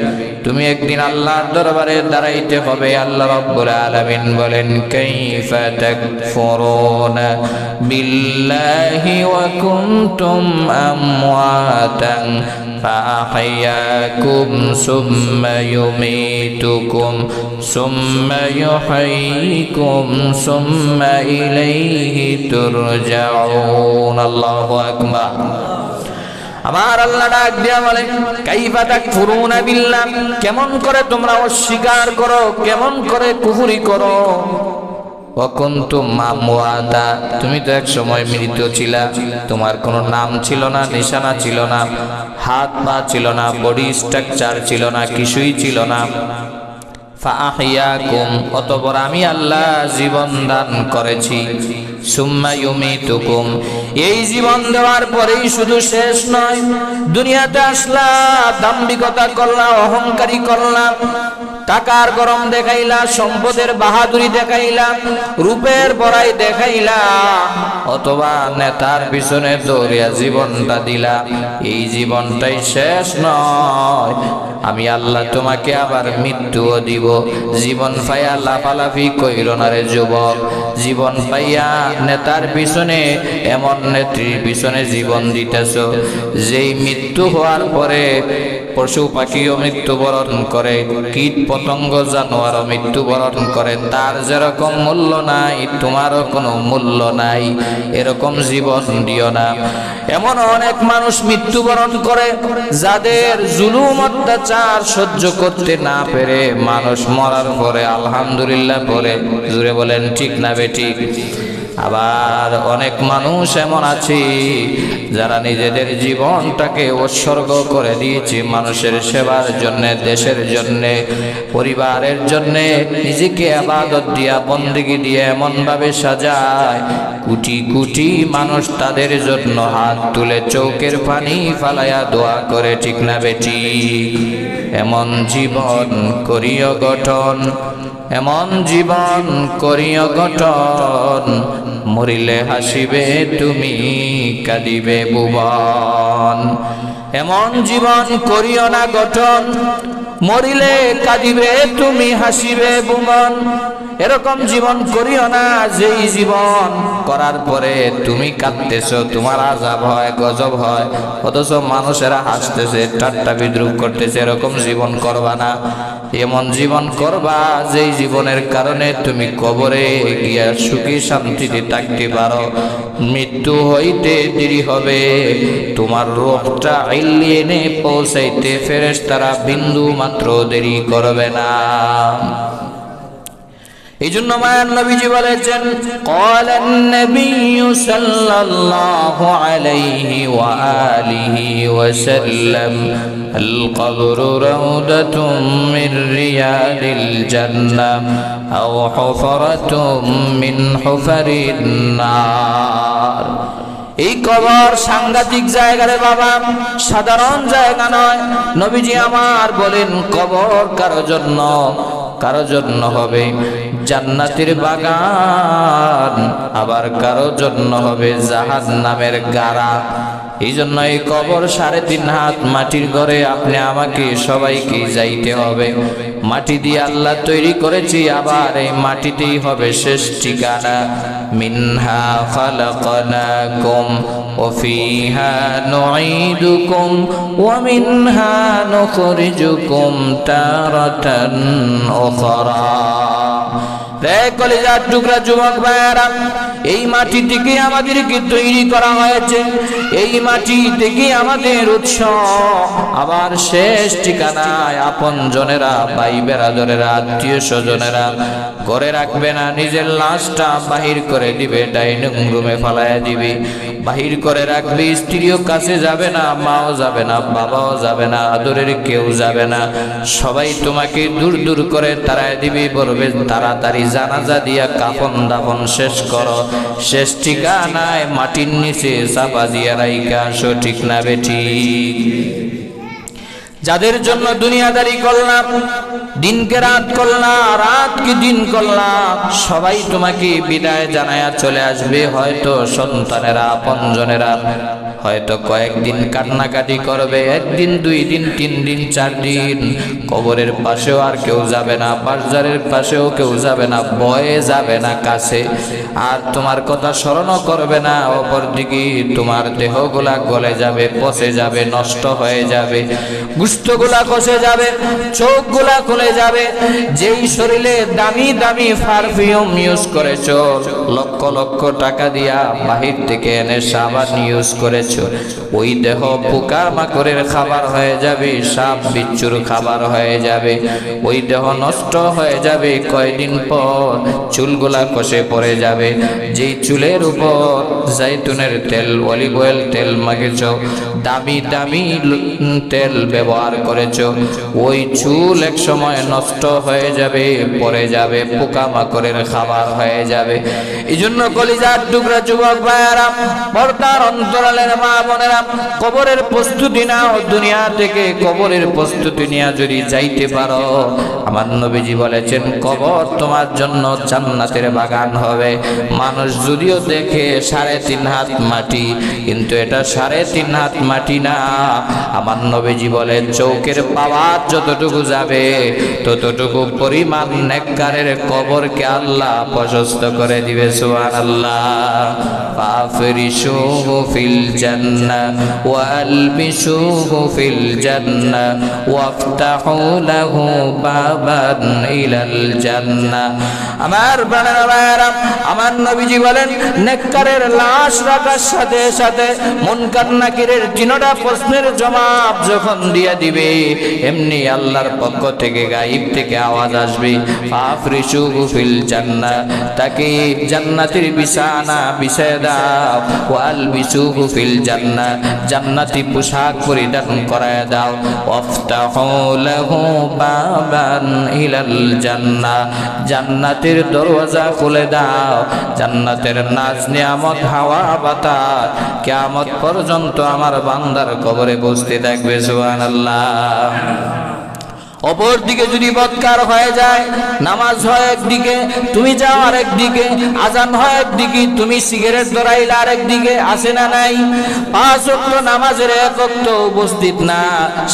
তুমি একদিন আল্লাহর দরবারে দাঁড়াইতে হবে। আল্লাহ রাব্বুল আলামিন বলেন, কাইফা তাকফুরুনা বিল্লাহি ওয়া কুনতুম আমওয়াতান فأحياكم ثم يميتكم ثم يحييكم ثم إليه ترجعون الله أكبر আমার আল্লাহ ডাক দিয়া বলে কাইফা তাকফুরুনা বিল্লাহ, কেমন করে তোমরা অস্বীকার করো, কেমন করে কুফরি করো। ওয়াকুনতুম আমওয়াতা, তুমি তো এক সময় মৃত ছিলা, তোমার কোনো নাম ছিল না, নিশানা ছিল না, হাত পা ছিল না, বডি স্ট্রাকচার ছিল না, কিছুই ছিল না। ফাআহিয়াকুম, অতঃপর আমি আল্লাহ জীবন দান করেছি। সুম্মা ইউমিতুকুম, এই জীবন দেওয়ার পরেই শুধু শেষ নয়, দুনিয়াতে আসলা, দাম্ভিকতা করলা, অহংকারী করলা, টাকার গরম দেখাইলা, সম্পদের বাহাদুরি দেখাইলা, রূপের বড়াই দেখাইলা, অথবা নেতার পিছনে দৌড়িয়া জীবনটা দিলা, এই জীবনটাই শেষ নয়, আমি আল্লাহ তোমাকে আবার মৃত্যুও দিব। জীবন পাইয়া লাফালাফি কইর না রে যুবক, জীবন পাইয়া নেতার পিছনে, এমন নেত্রীর পিছনে জীবন দিতেছ, যেই মৃত্যু হওয়ার পরে পশু পাখিও মৃত্যুবরণ করে, কীট পতঙ্গ জানোয়ারও মৃত্যুবরণ করে, তার যেরকম মূল্য নাই তোমারও কোনো মূল্য নাই, এরকম জীবন দিও না। এমন অনেক মানুষ মৃত্যুবরণ করে যাদের জুলুম অত্যাচার সহ্য করতে না পেরে মানুষ মরার পরে আলহামদুলিল্লাহ পরে, জুড়ে বলেন ঠিক না বেঠিক। আবার অনেক মানুষ এমন আছে যারা নিজেদের জীবনটাকে উৎসর্গ করে দিয়েছে মানুষের সেবার জন্য, দেশের জন্য, পরিবারের জন্য, নিজেকে ইবাদত দিয়া বন্দেগী দিয়ে এমন ভাবে সাজায়, কোটি কোটি মানুষ তাদের জন্য হাত তুলে চোখের পানি ফালাইয়া দোয়া করে, ঠিক না বেটি। এমন জীবন করিও গঠন, এমন জীবন করিও গঠন, মরিলে হাসিবে তুমি কাঁদিবে ভুবন। এমন জীবন করিও না গঠন, মরিলে কাঁদিবে তুমি হাসিবে ভুবন। এরকম জীবন করিও না যেই জীবন করার পরে তুমি কাঁদতেছো, তোমার আযাব হয়, গজব হয়, অথচ মানুষেরা হাসতেছে, ঠাট্টা বিদ্রুপ করতেছে। এরকম জীবন করবা না। এমন জীবন করবা যেই জীবনের কারণে তুমি কবরে গিয়া সুখী শান্তিতে থাকতে পারো। মৃত্যু হইতে দেরি হবে, তোমার রূহটা ইল্লিনে পৌঁছাইতে ফেরেশতারা বিন্দু মাত্র দেরি করবে না। এই জন্য মায়ার নবীজি বলেছেন, ক্বালান নবিয়্যু সাল্লাল্লাহু আলাইহি ওয়া আলিহি ওয়া সাল্লাম, আল কবরু রাউদাতুম মির রিয়াদিল জান্নাহ আও হুফরাতুম মিন হুফারিন নার। এই কবর সাংঘাতিক জায়গা রে বাবা, সাধারণ জায়গা নয়। নবীজি আমার বলেন, কবর কারো জন্য, কারো জন্য হবে জান্নাতের বাগান, আবার কারো জন্য হবে জাহান্নামের গাড়া। এই জন্য এই কবর 3.5 হাত মাটির ঘরে আপনি আমাকে সবাইকে যাইতে হবে। মাটি দিয়ে আল্লাহ তৈরি করেছি, আবার এই মাটিতেই হবে শেষ ঠিকানা। মিনহা খালাকনাকুম ওয়া ফিহা নুঈদুকুম ওয়া মিনহা নুখরিজুকুম তারাতান উখরা। রে কলিজার টুকরা যুবক ভাইরা, এই মাটি থেকে আমাদেরকে তৈরি করা হয়েছে, এই মাটি থেকে আমাদের উৎস, আবার শেষ ঠিকানায় আপন জনেরা, ভাই বেরাদরেরা, আত্মীয় স্বজনেরা ঘরে রাখবে না, নিজের লাশটা বাহির করে দিবে, ডাইনিং রুমে ফালাইয়া দিবে, বাহির করে রাখবে। স্ত্রীও কাছে যাবে না, মাও যাবে না, বাবাও যাবে না, আদরের কেউ যাবে না, সবাই তোমাকে দূর দূর করে তাড়ায় দিবে, বলবে তাড়াতাড়ি জানাজা দিয়া কাফন দাফন শেষ করো, শেষ ঠিকানায় মাটির নিচে চাপা দিয়া রাইখা আসো, ঠিক না বেঠিক। যাদের জন্য দুনিয়াদারি করলাম, দিনকে রাত করলাম, রাতকে দিন করলাম, সবাই তোমাকে বিদায় জানায়া চলে আসবে। হয়তো সন্তানেরা, আপনজনেরা, হয়তো কয়েকদিন কান্নাকাটি করবে, একদিন, 2 দিন, 3 দিন, 4 দিন। কবরের পাশেও আর কেউ যাবে না, বাজারের পাশেও কেউ যাবে না, ভয়ে যাবে না কাছে, আর তোমার কথা স্মরণও করবে না। অপরদিকে তোমার দেহগুলা গলে যাবে, পচে যাবে, নষ্ট হয়ে যাবে, গোশতগুলা কষে যাবে, চোখগুলা খুলে যাবে। যেই শরীরে দামি দামি পারফিউম ইউজ করেছো, লক্ষ লক্ষ টাকা দিয়া বাহির থেকে এনে সাবান ইউজ করেছো, ওই দেহ পোকামাকড়ের খাবার হয়ে যাবে, সাপ বিচ্ছুর খাবার হয়ে যাবে, ওই দেহ নষ্ট হয়ে যাবে। কয়দিন পর চুলগুলা কষে পড়ে যাবে। যেই চুলের উপর জাইতুনের তেল, অলিভ অয়েল তেল মাখেছো, দামি দামি তেল ব্যবহার করেছো, ওই চুল এক সময় নষ্ট হয়ে যাবে, পড়ে যাবে, পোকামাকড়ের খাবার হয়ে যাবে। এই জন্য কলিজার টুকরা যুবক ভাইয়েরা, পর্দার অন্তরালের মা বোনেরা, কবরের প্রস্তুতি নাও। দুনিয়া থেকে কবরের প্রস্তুতি নিয়ে যদি যাইতে পারো, আমার নবীজি বলেছেন কবর তোমার জন্য জান্নাতের বাগান হবে। মানুষ যদিও দেখে 3.5 হাত মাটি, কিন্তু এটা 3.5 হাত মাটি না। আমার নবীজি বলেন চৌকের পাওয়ার যতটুকু যাবে, ততটুকু পরিমাণ নেককারের কবরকে আল্লাহ প্রশস্ত করে দিবে। সুবহানাল্লাহ। ফাফরিশুহু ফিল জান্নাহ ওয়ালবিশুহু ফিল জান্নাহ ওয়াফতাহু লাহু বাবান ইলাল জান্নাহ। আমার বান্দারা, আমার নবীজি বলেন নেককারের লাশ রাখার সাথে সাথে মুনকার নাকিরের 3টা প্রশ্নের জবাব যখন দিয়ে দিবে, এমনি আল্লাহর পক্ষ থেকে গায়েব থেকে আওয়াজ আসবে, ফাফরিশুহু ফিল জান্নাহ, তাকে জান্নাতের বিছানা বিছায় দাও, ওয়ালবিশুহু ফিল জান্নাহ, জান্নাতি পোশাক পরিধান করায় দাও, ওয়াফতাহু লাহু বাবান ইলাল জান্নাহ, জান্নাতের দরওয়াজা খুলে দাও। জান্নাতের নাজ নিয়ামত, হাওয়া বাতাস কিয়ামত পর্যন্ত আমার বান্দার কবরে বসতে থাকবে। সুবহানাল্লাহ। অপর দিকে যদি বদকার হয়ে যায়, নামাজ হয় একদিকে, তুমি যাও আরেকদিকে, আজান হয় একদিকে, তুমি সিগারেট ধরাইলে আরেকদিকে, আসে না নাই? 5 ওয়াক্ত নামাজের 1 ওয়াক্ত উপস্থিত না,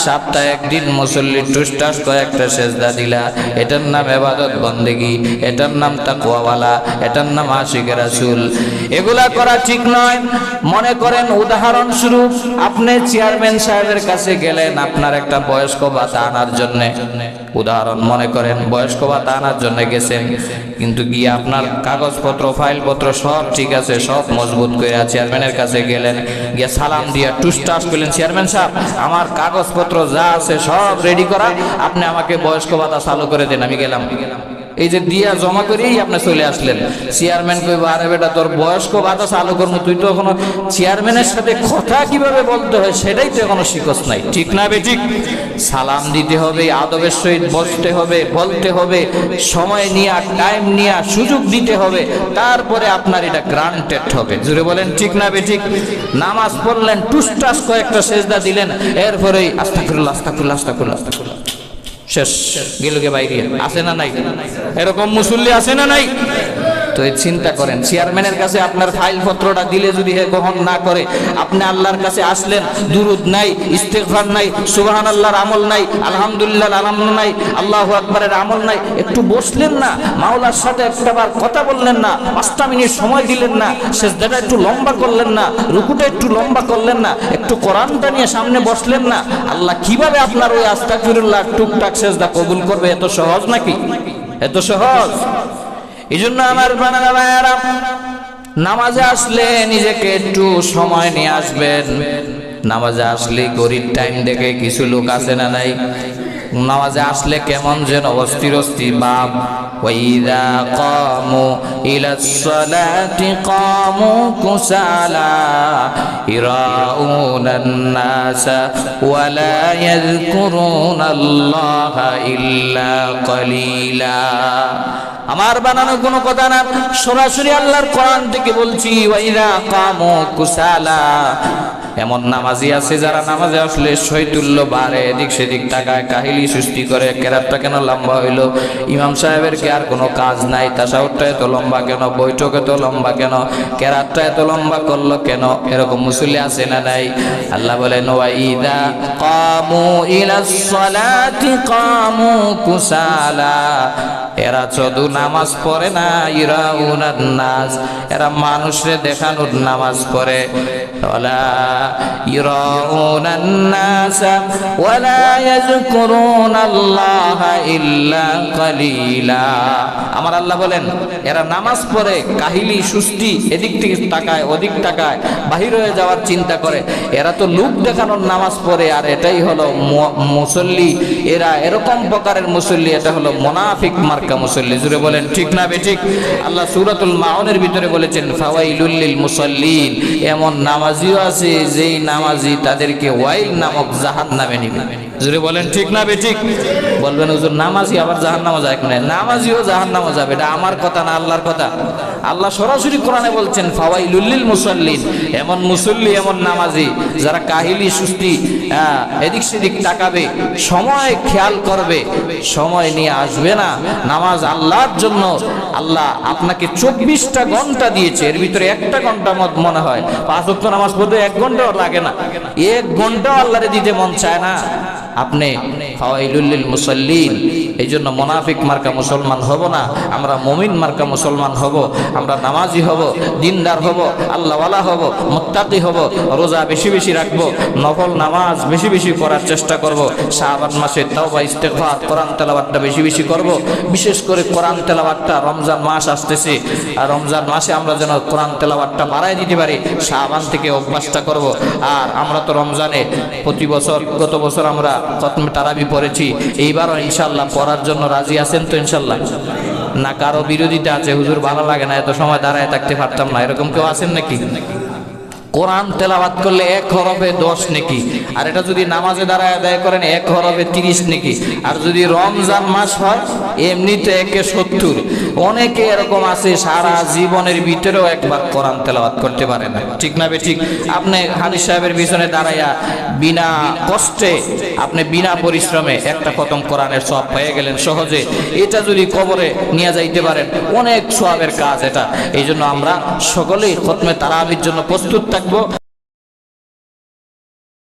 সপ্তাহে একদিন মুসল্লি টুসটাস কয়েকটা সেজদা দিলা, এটার নাম ইবাদত বন্দেগী, এটার নাম তাকওয়াওয়ালা, এটার নাম আশিকে রাসূল। এগুলা করা ঠিক নয়। মনে করেন উদাহরণস্বরূপ আপনি চেয়ারম্যান সাহেবের কাছে গেলেন আপনার একটা বয়স্ক ভাতা আনার জন্য, উদাহরণ মনে করেন বয়স্ক ভাতা আনার জন্য গেছেন, কিন্তু গিয়ে আপনার কাগজপত্র ফাইলপত্র সব ঠিক আছে, সব মজবুত করে চেয়ারম্যানের কাছে গেলেন, গিয়ে সালাম দিয়ে টুসটাস করলেন, চেয়ারম্যান সাহেব আমার কাগজপত্র যা আছে সব রেডি করা, আপনি আমাকে বয়স্ক ভাতা চালু করে দেন, আমি গেলাম। এই যে দিয়া জমা করেই আপনি চলে আসলেন। চেয়ারম্যান কইব, আরে বেটা তোর বয়স্ক ভাতা চালু করবো, তুই তো এখনো চেয়ারম্যানের সাথে কথা কিভাবে বলতে হয় সেটাই তো এখনো শিখস নাই, ঠিক না বেঠিক? সালাম দিতে হবে, আদবের সহিত বসতে হবে, বলতে হবে, সময় নিয়ে, টাইম নিয়ে, সুযোগ দিতে হবে, তারপরে আপনার এটা গ্রান্টেড হবে। জুড়ে বলেন ঠিক না বেঠিক? নামাজ পড়লেন, টুসটাস কয়েকটা সেজদা দিলেন, এরপরেই আস্তাগফিরুল্লাহ আস্তাগফিরুল্লাহ আস্তাগফিরুল্লাহ আস্তাগফিরুল্লাহ, শেষ, গেল গে বাইরে। আছে না নাই? এরকম মুসল্লি আছে না নাই? তো চিন্তা করেন, চেয়ারম্যানের কাছে আপনার ফাইল পত্রটা দিলে যদি গ্রহণ না করে, আপনি আল্লাহর কাছে আসলেন, দুরুদ নাই, ইস্তেগফার নাই, সুবহানাল্লাহর আমল নাই, আলহামদুলিল্লাহর আমল নাই, আল্লাহু আকবারের আমল নাই, একটু বসলেন না, মাওলার সাথে একটাবার কথা বললেন না, 5টা মিনিট সময় দিলেন না, সেজদাটা একটু লম্বা করলেন না, রুকুটা একটু লম্বা করলেন না, একটু কোরআনটা নিয়ে সামনে বসলেন না, আল্লাহ কিভাবে আপনার ওই আস্তাগফিরুল্লাহ টুকটাক সেজদা কবুল করবে? এত সহজ নাকি? এত সহজ? এই জন্য আমার ভাইয়েরা, নামাজে আসলে নিজেকে একটু সময় নিয়ে আসবেন। নামাজে আসলে গরিব টাইম দেখে কিছু লোক আছে না নাই, নামাজে আসলে কেমন যেন অস্থির অস্থির ভাব। ওয়াইদা কামু ইলাস সালাতি কামু কুসালা ইরাউনান নাসা ওয়া লা ইয়াযকুরুনাল্লাহা ইল্লা কলিলা। আমার বানানো কোনো কথা না, সরাসরি আল্লাহর কোরআন থেকে বলছি। ওয়াইদা কামু কুসালা, এমন নামাজি আছে যারা নামাজে আসলে শৈতুল্য বাড়ে, এদিক সেদিক তাকায়, কাহিলি সুস্তি করে, কেরাতটা কেন লম্বা হইলো, ইমাম সাহেবের কি আর কোনো কাজ নাই, তাশাহুদটা এত লম্বা কেন, বৈঠক এত লম্বা কেন, কেরাতটা এত লম্বা করলো কেন, এরকম মুসল্লি আছে না নাই? আল্লাহ বলেন ওয়া ইযা কামু ইলাস সালাতি কামু কুসালা, এরা শুধু নামাজ পড়ে না, ইরাউনান নাস, এরা মানুষরে দেখানোর নামাজ পড়ে। ওয়ালা ইরাউনান নাস ওয়ালা ইয়াযকুরুনাল্লাহা ইল্লা কালিলা। আমার আল্লাহ বলেন এরা নামাজ পড়ে, কাহিলি সুস্তি, এদিক থেকে তাকায় ওদিক তাকায়, বাহির হয়ে যাওয়ার চিন্তা করে, এরা তো লোক দেখানোর নামাজ পড়ে, আর এটাই হলো মুসল্লি। এরা এরকম প্রকারের মুসল্লি, এটা হলো মুনাফিক মার্কা মুসল্লি। জুড়ে বলেন ঠিক না বেঠিক? আল্লাহ সূরাতুল মাউনের ভিতরে বলেছেন ফাওয়াইলুল লিল মুসাল্লিন, এমন নামাজিও আছে যেই নামাজি তাদেরকে ওয়াইল নামক জাহান্নামে নিবে। জুড়ে বলেন ঠিক না বেঠিক? বলবেন হুজুর নামাজি আবার জাহান্নামে যায় কেন? নামাজিও জাহান্নামে যাবে, এটা আমার কথা না আল্লাহর কথা। আল্লাহ সরাসরি কোরআনে বলছেন ফাওয়াইলুল লিল মুসাল্লিন, এমন মুসল্লি, এমন নামাজি যারা কাহিলি সুস্তি, এদিক সেদিক তাকাবে, সময় খেয়াল করবে, সময় নিয়ে আসবে না নামাজ আল্লাহর জন্য। আল্লাহ আপনাকে 24টা ঘন্টা দিয়েছে, এর ভিতরে একটা ঘন্টা মনে হয় 5 ওয়াক্ত নামাজ পড়তে 1 ঘন্টাও লাগে না, 1 ঘন্টাও আল্লাহরে দিতে মন চায় না। আপনি ফাওয়াইলুল লিল মুসাল্লিন, এই জন্য মুনাফিক মার্কা মুসলমান হব না, আমরা মুমিন মার্কা মুসলমান হব, আমরা নামাজি হব, দিনদার হব, আল্লাহওয়ালা হব, মুত্তাকি হব, রোজা বেশি বেশি রাখবো, নফল নামাজ বেশি বেশি করার চেষ্টা করব, শাবান মাসে তাওবা ইস্তেগফার, কোরআন তেলাওয়াতটা বেশি বেশি করব, বিশেষ করে কোরআন তেলাওয়াতটা, রমজান মাস আসতেছে, আর রমজান মাসে আমরা যেন কোরআন তেলাওয়াতটা বাড়ায় দিতে পারি, শাবান থেকে অভ্যাসটা করব। আর আমরা তো রমজানে প্রতি বছর, গত বছর আমরা খতমে তারাবি পড়েছি, এইবারও ইনশাআল্লাহ পড়ার জন্য রাজি আছেন তো ইনশাআল্লাহ? না কারো বিরোধিতা আছে, হুজুর ভালো লাগে না, এত সময় দাঁড়ায় থাকতে পারতাম না, এরকম কেউ আছেন নাকি? কোরআন তেলাওয়াত করলে 1 হরফে 10 নেকি, আর এটা যদি নামাজে দাঁড়ায় আদায় করেন 1 হরফে 30 নেকি, আর যদি রমজান মাস হয় এমনিতে 1-এ 70। অনেকে এরকম আছে সারা জীবনের ভিতরেও একবার কোরআন তেলাওয়াত করতে পারে না, ঠিক না বেঠিক? আপনি হাফেজ সাহেবের পিছনে দাঁড়াইয়া বিনা কষ্টে, আপনি বিনা পরিশ্রমে একটা খতম কোরআনের সওয়াব পেয়ে গেলেন সহজে। এটা যদি কবরে নিয়ে যাইতে পারেন অনেক সওয়াবের কাজ এটা। এই জন্য আমরা সকলেই খতমে তারাবির জন্য প্রস্তুত থাকবো।